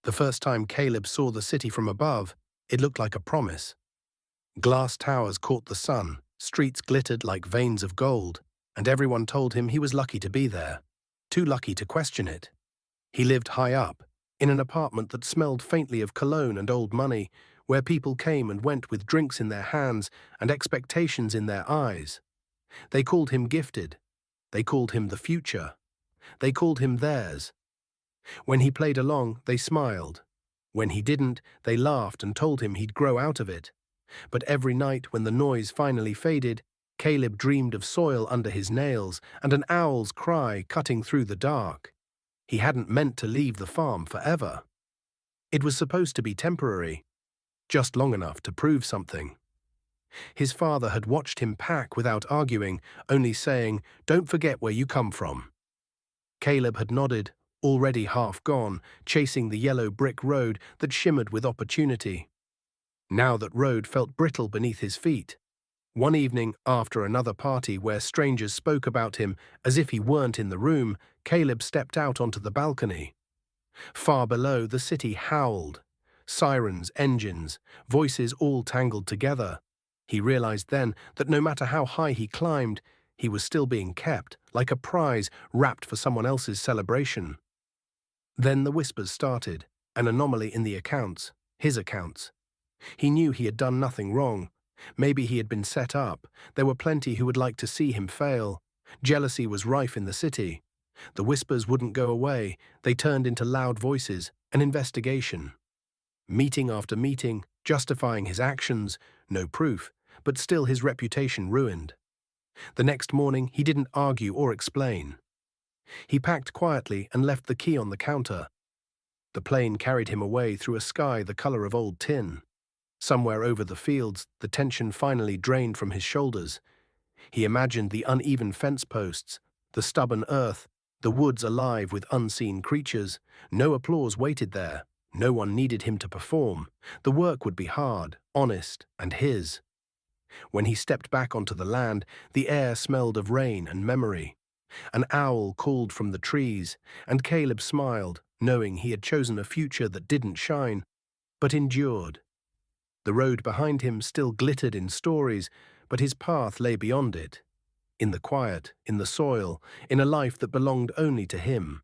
The first time Caleb saw the city from above, it looked like a promise. Glass towers caught the sun, streets glittered like veins of gold, and everyone told him he was lucky to be there, too lucky to question it. He lived high up, in an apartment that smelled faintly of cologne and old money, where people came and went with drinks in their hands and expectations in their eyes. They called him gifted. They called him the future. They called him theirs. When he played along, they smiled. When he didn't, they laughed and told him he'd grow out of it. But every night when the noise finally faded, Caleb dreamed of soil under his nails and an owl's cry cutting through the dark. He hadn't meant to leave the farm forever. It was supposed to be temporary, just long enough to prove something. His father had watched him pack without arguing, only saying, "Don't forget where you come from." Caleb had nodded, already half gone, chasing the yellow brick road that shimmered with opportunity. Now that road felt brittle beneath his feet. One evening, after another party where strangers spoke about him as if he weren't in the room, Caleb stepped out onto the balcony. Far below, the city howled. Sirens, engines, voices all tangled together. He realized then that no matter how high he climbed, he was still being kept, like a prize wrapped for someone else's celebration. Then the whispers started, an anomaly in the accounts, his accounts. He knew he had done nothing wrong. Maybe he had been set up. There were plenty who would like to see him fail. Jealousy was rife in the city. The whispers wouldn't go away. They turned into loud voices, an investigation. Meeting after meeting, justifying his actions, no proof, but still his reputation ruined. The next morning, he didn't argue or explain. He packed quietly and left the key on the counter. The plane carried him away through a sky the color of old tin. Somewhere over the fields, the tension finally drained from his shoulders. He imagined the uneven fence posts, the stubborn earth, the woods alive with unseen creatures. No applause waited there. No one needed him to perform. The work would be hard, honest, and his. When he stepped back onto the land, the air smelled of rain and memory. An owl called from the trees, and Caleb smiled, knowing he had chosen a future that didn't shine, but endured. The road behind him still glittered in stories, but his path lay beyond it. In the quiet, in the soil, in a life that belonged only to him.